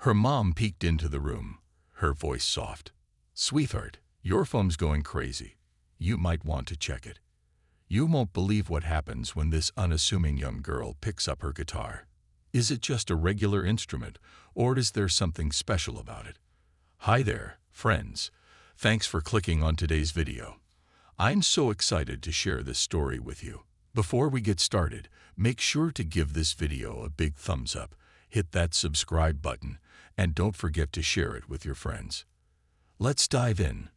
Her mom peeked into the room, her voice soft. "Sweetheart, your phone's going crazy. You might want to check it. You won't believe what happens when this unassuming young girl picks up her guitar. Is it just a regular instrument, or is there something special about it?" Hi there, friends. Thanks for clicking on today's video. I'm so excited to share this story with you. Before we get started, make sure to give this video a big thumbs up, hit that subscribe button, and don't forget to share it with your friends. Let's dive in.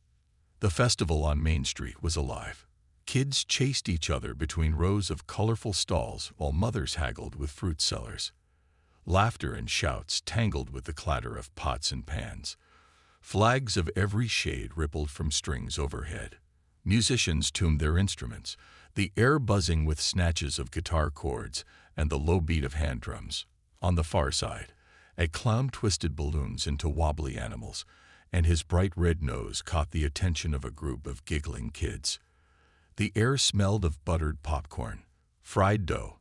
The festival on Main Street was alive. Kids chased each other between rows of colorful stalls while mothers haggled with fruit sellers. Laughter and shouts tangled with the clatter of pots and pans. Flags of every shade rippled from strings overhead. Musicians tuned their instruments, the air buzzing with snatches of guitar chords and the low beat of hand drums. On the far side, a clown twisted balloons into wobbly animals, and his bright red nose caught the attention of a group of giggling kids. The air smelled of buttered popcorn, fried dough,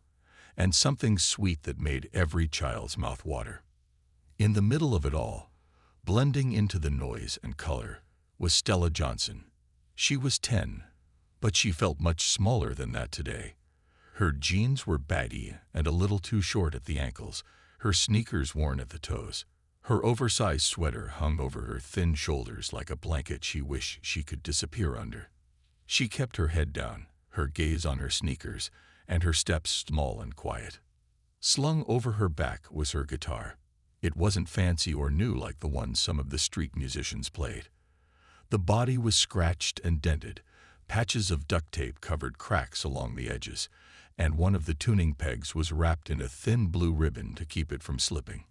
and something sweet that made every child's mouth water. In the middle of it all, blending into the noise and color, was Stella Johnson. She was 10, but she felt much smaller than that today. Her jeans were baggy and a little too short at the ankles, her sneakers worn at the toes. Her oversized sweater hung over her thin shoulders like a blanket she wished she could disappear under. She kept her head down, her gaze on her sneakers, and her steps small and quiet. Slung over her back was her guitar. It wasn't fancy or new like the ones some of the street musicians played. The body was scratched and dented. Patches of duct tape covered cracks along the edges, and one of the tuning pegs was wrapped in a thin blue ribbon to keep it from slipping.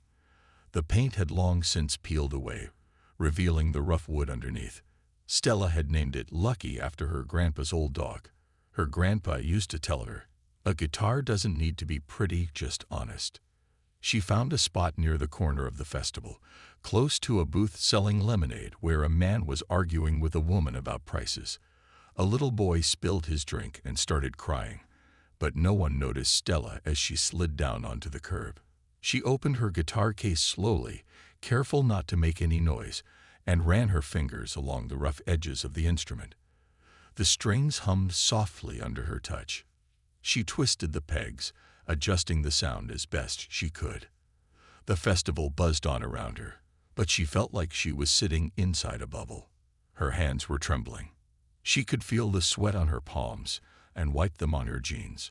The paint had long since peeled away, revealing the rough wood underneath. Stella had named it Lucky after her grandpa's old dog. Her grandpa used to tell her, "A guitar doesn't need to be pretty, just honest." She found a spot near the corner of the festival, close to a booth selling lemonade where a man was arguing with a woman about prices. A little boy spilled his drink and started crying, but no one noticed Stella as she slid down onto the curb. She opened her guitar case slowly, careful not to make any noise, and ran her fingers along the rough edges of the instrument. The strings hummed softly under her touch. She twisted the pegs, adjusting the sound as best she could. The festival buzzed on around her, but she felt like she was sitting inside a bubble. Her hands were trembling. She could feel the sweat on her palms and wiped them on her jeans.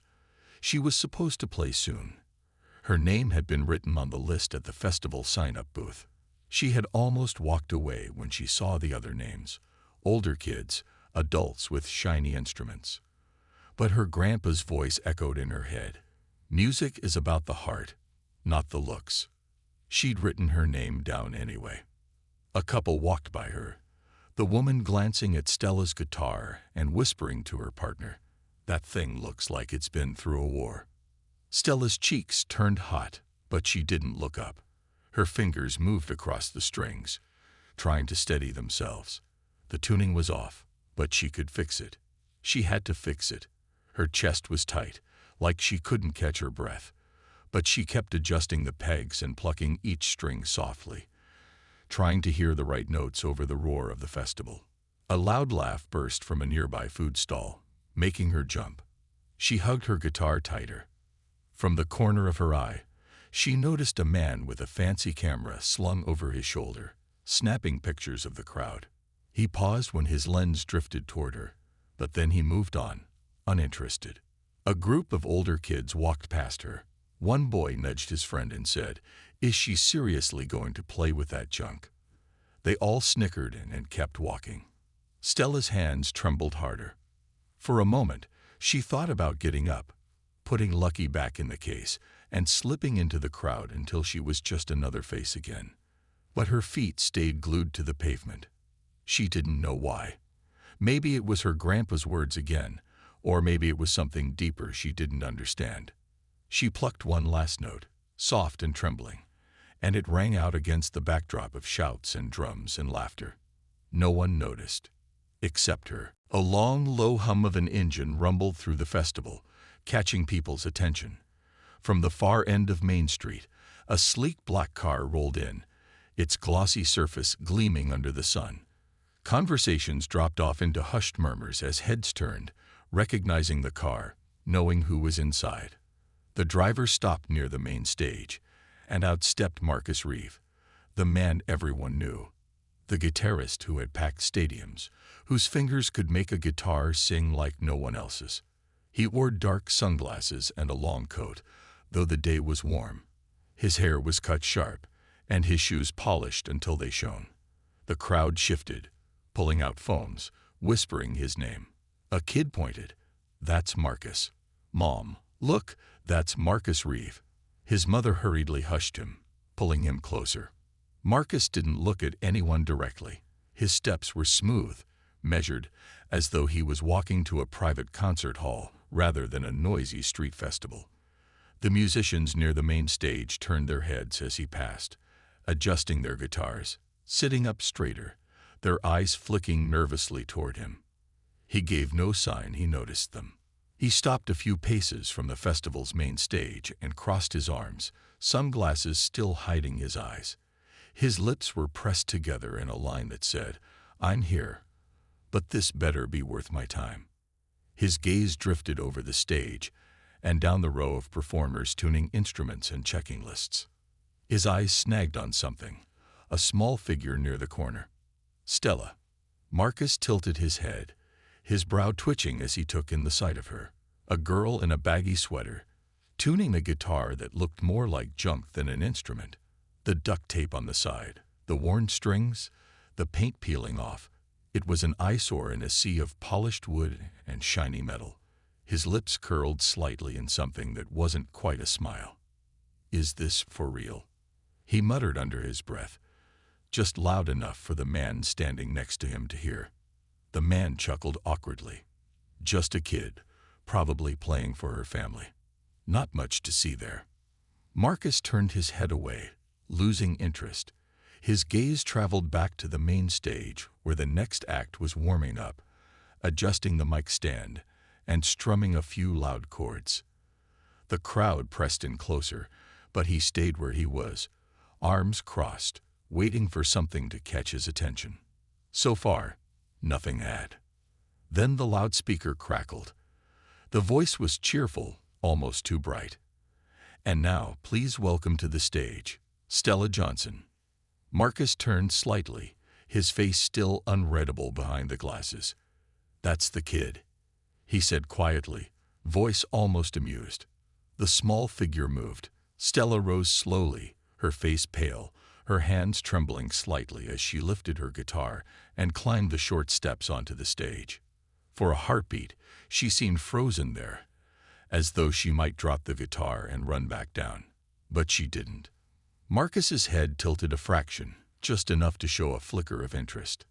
She was supposed to play soon. Her name had been written on the list at the festival sign-up booth. She had almost walked away when she saw the other names, older kids, adults with shiny instruments. But her grandpa's voice echoed in her head. Music is about the heart, not the looks. She'd written her name down anyway. A couple walked by her, the woman glancing at Stella's guitar and whispering to her partner, "That thing looks like it's been through a war." Stella's cheeks turned hot, but she didn't look up. Her fingers moved across the strings, trying to steady themselves. The tuning was off, but she could fix it. She had to fix it. Her chest was tight, like she couldn't catch her breath, but she kept adjusting the pegs and plucking each string softly, trying to hear the right notes over the roar of the festival. A loud laugh burst from a nearby food stall, making her jump. She hugged her guitar tighter. From the corner of her eye, she noticed a man with a fancy camera slung over his shoulder, snapping pictures of the crowd. He paused when his lens drifted toward her, but then he moved on, uninterested. A group of older kids walked past her. One boy nudged his friend and said, "Is she seriously going to play with that junk?" They all snickered and kept walking. Stella's hands trembled harder. For a moment, she thought about getting up, putting Lucky back in the case, and slipping into the crowd until she was just another face again. But her feet stayed glued to the pavement. She didn't know why. Maybe it was her grandpa's words again, or maybe it was something deeper she didn't understand. She plucked one last note, soft and trembling, and it rang out against the backdrop of shouts and drums and laughter. No one noticed, except her. A long, low hum of an engine rumbled through the festival, catching people's attention. From the far end of Main Street, a sleek black car rolled in, its glossy surface gleaming under the sun. Conversations dropped off into hushed murmurs as heads turned, recognizing the car, knowing who was inside. The driver stopped near the main stage, and out stepped Marcus Reeves, the man everyone knew. The guitarist who had packed stadiums, whose fingers could make a guitar sing like no one else's. He wore dark sunglasses and a long coat, though the day was warm. His hair was cut sharp, and his shoes polished until they shone. The crowd shifted, pulling out phones, whispering his name. A kid pointed. "That's Marcus." "Mom, look, that's Marcus Reeves." His mother hurriedly hushed him, pulling him closer. Marcus didn't look at anyone directly. His steps were smooth, measured, as though he was walking to a private concert hall rather than a noisy street festival. The musicians near the main stage turned their heads as he passed, adjusting their guitars, sitting up straighter, their eyes flicking nervously toward him. He gave no sign he noticed them. He stopped a few paces from the festival's main stage and crossed his arms, sunglasses still hiding his eyes. His lips were pressed together in a line that said, "I'm here, but this better be worth my time." His gaze drifted over the stage and down the row of performers tuning instruments and checking lists. His eyes snagged on something, a small figure near the corner. Stella. Marcus tilted his head, his brow twitching as he took in the sight of her. A girl in a baggy sweater, tuning a guitar that looked more like junk than an instrument. The duct tape on the side, the worn strings, the paint peeling off. It was an eyesore in a sea of polished wood and shiny metal. His lips curled slightly in something that wasn't quite a smile. "Is this for real?" he muttered under his breath, just loud enough for the man standing next to him to hear. The man chuckled awkwardly. Just a kid, probably playing for her family. Not much to see there. Marcus turned his head away, losing interest. His gaze traveled back to the main stage where the next act was warming up, adjusting the mic stand and strumming a few loud chords. The crowd pressed in closer, but he stayed where he was, arms crossed, waiting for something to catch his attention. So far, nothing had. Then the loudspeaker crackled. The voice was cheerful, almost too bright. "And now, please welcome to the stage, Stella Johnson." Marcus turned slightly, his face still unreadable behind the glasses. "That's the kid," he said quietly, voice almost amused. The small figure moved. Stella rose slowly, her face pale, her hands trembling slightly as she lifted her guitar and climbed the short steps onto the stage. For a heartbeat, she seemed frozen there, as though she might drop the guitar and run back down. But she didn't. Marcus's head tilted a fraction, just enough to show a flicker of interest.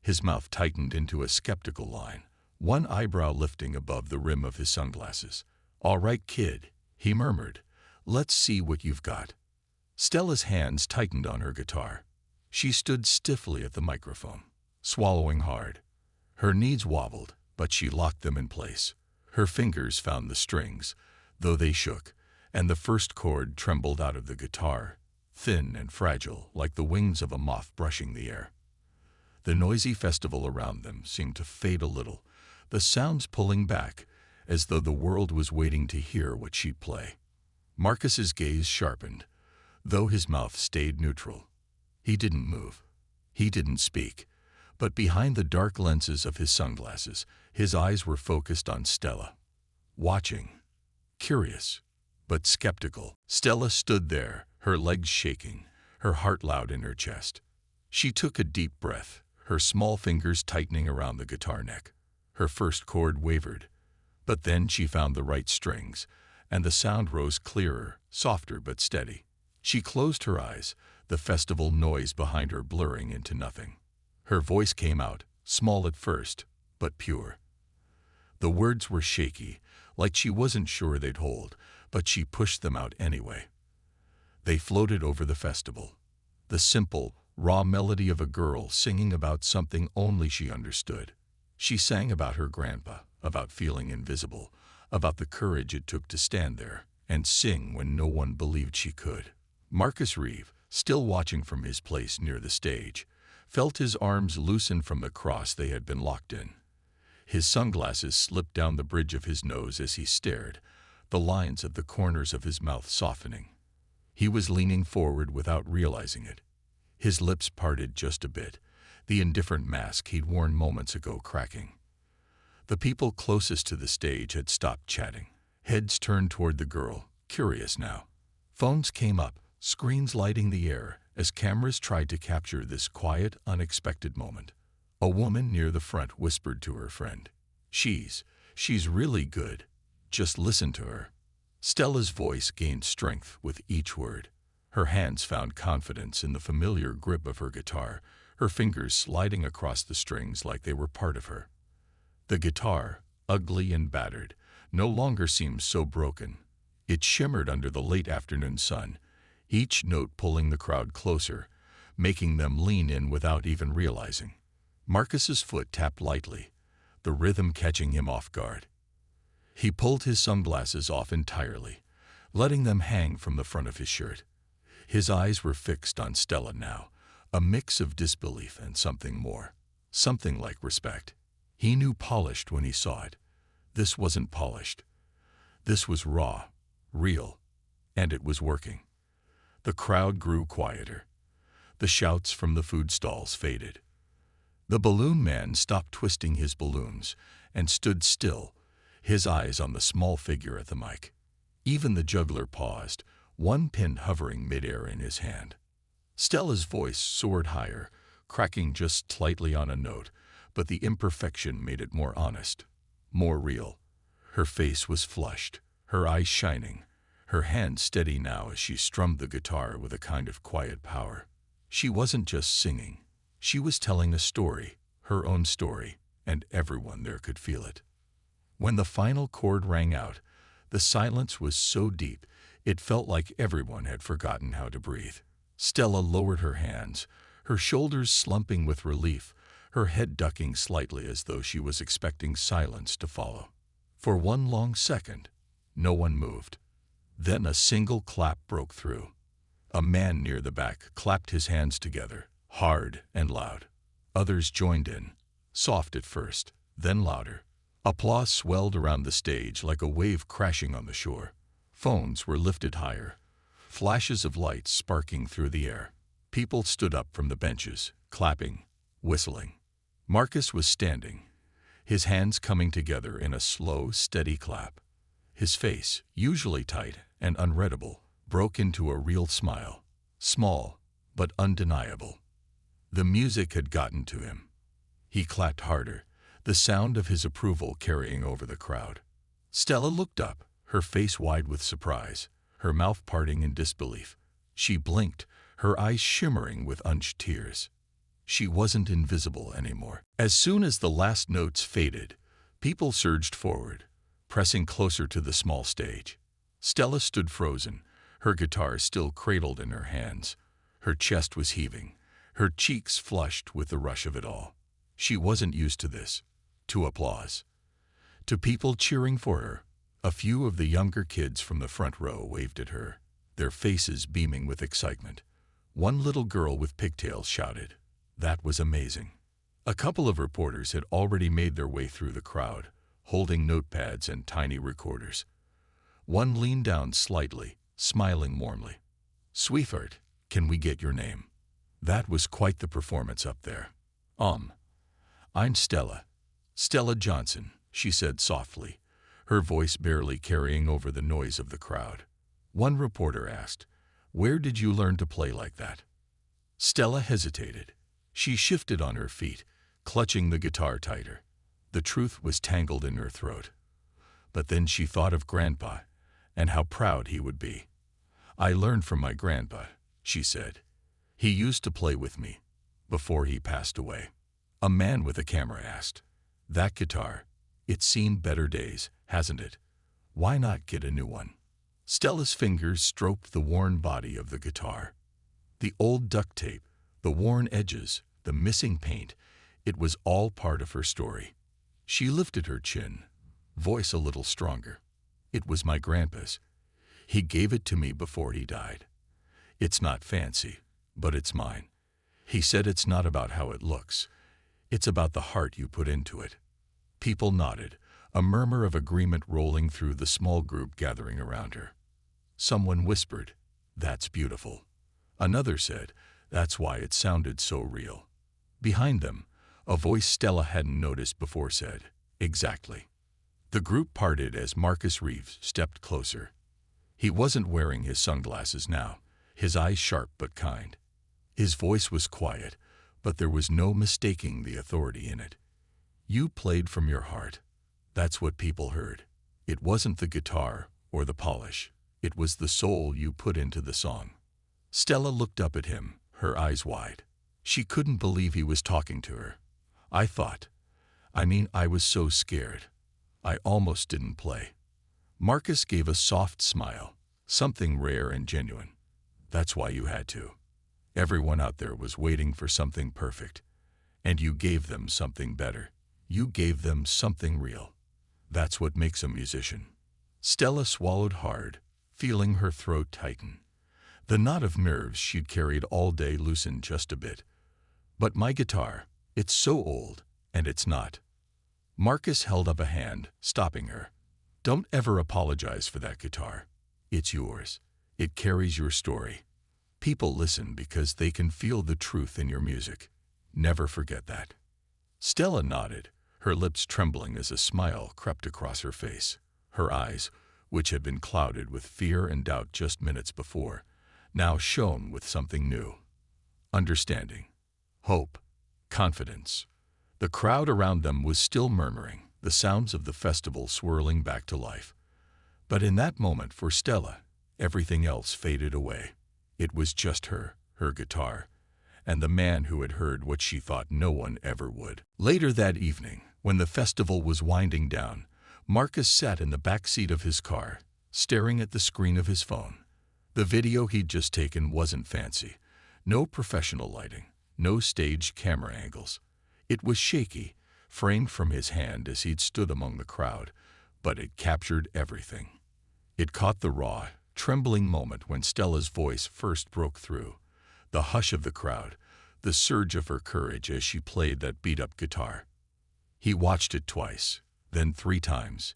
His mouth tightened into a skeptical line, one eyebrow lifting above the rim of his sunglasses. "All right, kid," he murmured. "Let's see what you've got." Stella's hands tightened on her guitar. She stood stiffly at the microphone, swallowing hard. Her knees wobbled, but she locked them in place. Her fingers found the strings, though they shook, and the first chord trembled out of the guitar, thin and fragile like the wings of a moth brushing the air. The noisy festival around them seemed to fade a little, the sounds pulling back, as though the world was waiting to hear what she'd play. Marcus's gaze sharpened, though his mouth stayed neutral. He didn't move. He didn't speak. But behind the dark lenses of his sunglasses, his eyes were focused on Stella. Watching. Curious, but skeptical. Stella stood there, her legs shaking, her heart loud in her chest. She took a deep breath, her small fingers tightening around the guitar neck. Her first chord wavered, but then she found the right strings, and the sound rose clearer, softer but steady. She closed her eyes, the festival noise behind her blurring into nothing. Her voice came out, small at first, but pure. The words were shaky, like she wasn't sure they'd hold, but she pushed them out anyway. They floated over the festival. The simple, raw melody of a girl singing about something only she understood. She sang about her grandpa, about feeling invisible, about the courage it took to stand there and sing when no one believed she could. Marcus Reeves, still watching from his place near the stage, felt his arms loosen from the cross they had been locked in. His sunglasses slipped down the bridge of his nose as he stared, the lines at the corners of his mouth softening. He was leaning forward without realizing it. His lips parted just a bit, the indifferent mask he'd worn moments ago cracking. The people closest to the stage had stopped chatting. Heads turned toward the girl, curious now. Phones came up, screens lighting the air as cameras tried to capture this quiet, unexpected moment. A woman near the front whispered to her friend, She's really good. Just listen to her." Stella's voice gained strength with each word. Her hands found confidence in the familiar grip of her guitar, her fingers sliding across the strings like they were part of her. The guitar, ugly and battered, no longer seemed so broken. It shimmered under the late afternoon sun, each note pulling the crowd closer, making them lean in without even realizing. Marcus's foot tapped lightly, the rhythm catching him off guard. He pulled his sunglasses off entirely, letting them hang from the front of his shirt. His eyes were fixed on Stella now, a mix of disbelief and something more, something like respect. He knew polished when he saw it. This wasn't polished. This was raw, real, and it was working. The crowd grew quieter. The shouts from the food stalls faded. The balloon man stopped twisting his balloons and stood still, his eyes on the small figure at the mic. Even the juggler paused, one pin hovering midair in his hand. Stella's voice soared higher, cracking just slightly on a note, but the imperfection made it more honest, more real. Her face was flushed, her eyes shining, her hand steady now as she strummed the guitar with a kind of quiet power. She wasn't just singing. She was telling a story, her own story, and everyone there could feel it. When the final chord rang out, the silence was so deep it felt like everyone had forgotten how to breathe. Stella lowered her hands, her shoulders slumping with relief, her head ducking slightly as though she was expecting silence to follow. For one long second, no one moved. Then a single clap broke through. A man near the back clapped his hands together, hard and loud. Others joined in, soft at first, then louder. Applause swelled around the stage like a wave crashing on the shore. Phones were lifted higher, flashes of light sparking through the air. People stood up from the benches, clapping, whistling. Marcus was standing, his hands coming together in a slow, steady clap. His face, usually tight and unreadable, broke into a real smile, small but undeniable. The music had gotten to him. He clapped harder, the sound of his approval carrying over the crowd. Stella looked up, her face wide with surprise, her mouth parting in disbelief. She blinked, her eyes shimmering with unshed tears. She wasn't invisible anymore. As soon as the last notes faded, people surged forward, pressing closer to the small stage. Stella stood frozen, her guitar still cradled in her hands. Her chest was heaving, her cheeks flushed with the rush of it all. She wasn't used to this, to applause, to people cheering for her. A few of the younger kids from the front row waved at her, their faces beaming with excitement. One little girl with pigtails shouted, "That was amazing." A couple of reporters had already made their way through the crowd, holding notepads and tiny recorders. One leaned down slightly, smiling warmly. "Sweetheart, can we get your name?" That was quite the performance up there. I'm Stella Johnson," she said softly, her voice barely carrying over the noise of the crowd. One reporter asked, "Where did you learn to play like that?" Stella hesitated. She shifted on her feet, clutching the guitar tighter. The truth was tangled in her throat. But then she thought of Grandpa, and how proud he would be. "I learned from my grandpa," she said. "He used to play with me, before he passed away." A man with a camera asked, "That guitar, it's seen better days, hasn't it? Why not get a new one?" Stella's fingers stroked the worn body of the guitar. The old duct tape, the worn edges, the missing paint, it was all part of her story. She lifted her chin, voice a little stronger. "It was my grandpa's. He gave it to me before he died. It's not fancy, But it's mine. He said it's not about how it looks. It's about the heart you put into it. People nodded, a murmur of agreement rolling through the small group gathering around her. Someone whispered, "That's beautiful." Another said, "That's why it sounded so real." Behind them, a voice Stella hadn't noticed before said, "Exactly." The group parted as Marcus Reeves stepped closer. He wasn't wearing his sunglasses now, his eyes sharp but kind. His voice was quiet, but there was no mistaking the authority in it. "You played from your heart." That's what people heard. It wasn't the guitar or the polish. It was the soul you put into the song. Stella looked up at him, her eyes wide. She couldn't believe he was talking to her. I was so scared. I almost didn't play." Marcus gave a soft smile, something rare and genuine. "That's why you had to. Everyone out there was waiting for something perfect. And you gave them something better. You gave them something real. That's what makes a musician." Stella swallowed hard, feeling her throat tighten. The knot of nerves she'd carried all day loosened just a bit. "But my guitar, it's so old, and it's not." Marcus held up a hand, stopping her. "Don't ever apologize for that guitar. It's yours. It carries your story. People listen because they can feel the truth in your music. Never forget that." Stella nodded, her lips trembling as a smile crept across her face. Her eyes, which had been clouded with fear and doubt just minutes before, now shone with something new. Understanding, hope, confidence. The crowd around them was still murmuring, the sounds of the festival swirling back to life. But in that moment for Stella, everything else faded away. It was just her guitar, and the man who had heard what she thought no one ever would. Later that evening, when the festival was winding down, Marcus sat in the back seat of his car, staring at the screen of his phone. The video he'd just taken wasn't fancy. No professional lighting, no staged camera angles. It was shaky, framed from his hand as he'd stood among the crowd, but it captured everything. It caught the raw, trembling moment when Stella's voice first broke through, the hush of the crowd, the surge of her courage as she played that beat-up guitar. He watched it twice, then 3 times.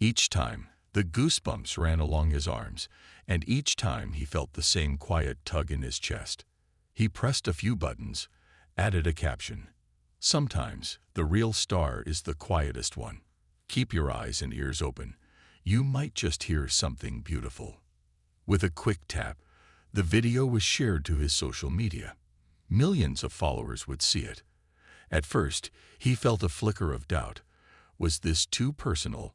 Each time, the goosebumps ran along his arms, and each time he felt the same quiet tug in his chest. He pressed a few buttons, added a caption. "Sometimes, the real star is the quietest one. Keep your eyes and ears open. You might just hear something beautiful." With a quick tap, the video was shared to his social media. Millions of followers would see it. At first, he felt a flicker of doubt. Was this too personal,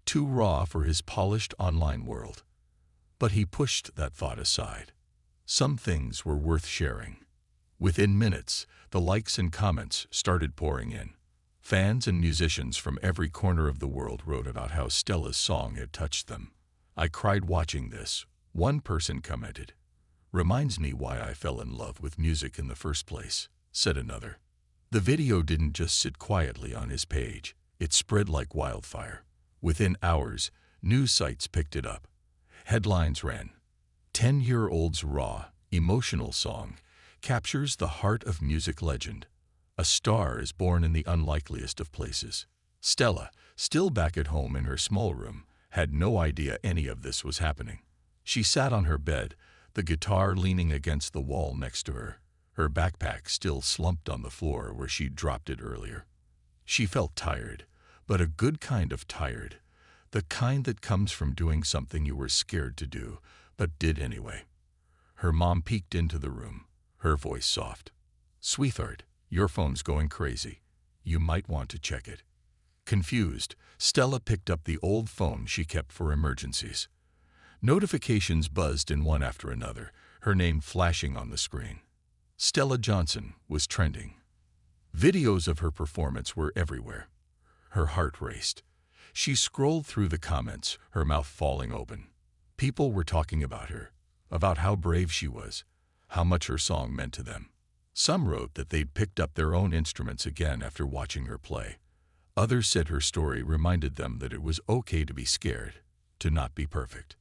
too raw for his polished online world? But he pushed that thought aside. Some things were worth sharing. Within minutes, the likes and comments started pouring in. Fans and musicians from every corner of the world wrote about how Stella's song had touched them. "I cried watching this," one person commented. "Reminds me why I fell in love with music in the first place," said another. The video didn't just sit quietly on his page. It spread like wildfire. Within hours, news sites picked it up. Headlines ran, "10-year-old's raw, emotional song captures the heart of music legend. A star is born in the unlikeliest of places." Stella, still back at home in her small room, had no idea any of this was happening. She sat on her bed, the guitar leaning against the wall next to her, her backpack still slumped on the floor where she'd dropped it earlier. She felt tired, but a good kind of tired, the kind that comes from doing something you were scared to do, but did anyway. Her mom peeked into the room, her voice soft. "Sweetheart, your phone's going crazy. You might want to check it." Confused, Stella picked up the old phone she kept for emergencies. Notifications buzzed in one after another, her name flashing on the screen. Stella Johnson was trending. Videos of her performance were everywhere. Her heart raced. She scrolled through the comments, her mouth falling open. People were talking about her, about how brave she was, how much her song meant to them. Some wrote that they'd picked up their own instruments again after watching her play. Others said her story reminded them that it was okay to be scared, to not be perfect.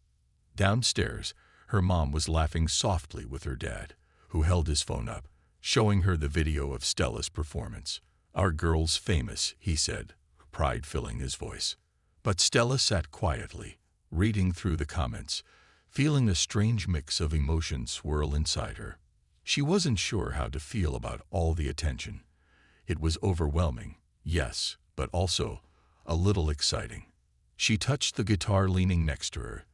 Downstairs, her mom was laughing softly with her dad, who held his phone up, showing her the video of Stella's performance. "Our girl's famous," he said, pride filling his voice. But Stella sat quietly, reading through the comments, feeling a strange mix of emotions swirl inside her. She wasn't sure how to feel about all the attention. It was overwhelming, yes, but also a little exciting. She touched the guitar leaning next to her,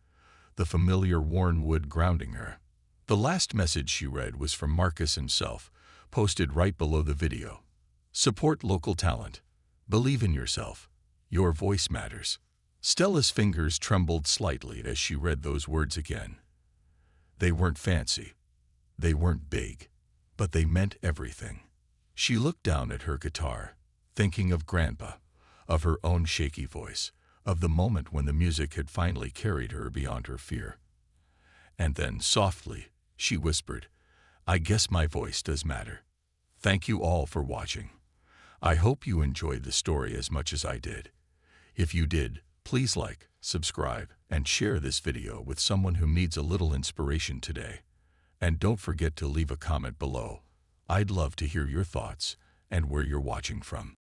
the familiar worn wood grounding her. The last message she read was from Marcus himself, posted right below the video. "Support local talent. Believe in yourself. Your voice matters." Stella's fingers trembled slightly as she read those words again. They weren't fancy. They weren't big. But they meant everything. She looked down at her guitar, thinking of Grandpa, of her own shaky voice, of the moment when the music had finally carried her beyond her fear. And then, softly, she whispered, "I guess my voice does matter." Thank you all for watching. I hope you enjoyed the story as much as I did. If you did, please like, subscribe, and share this video with someone who needs a little inspiration today. And don't forget to leave a comment below. I'd love to hear your thoughts and where you're watching from.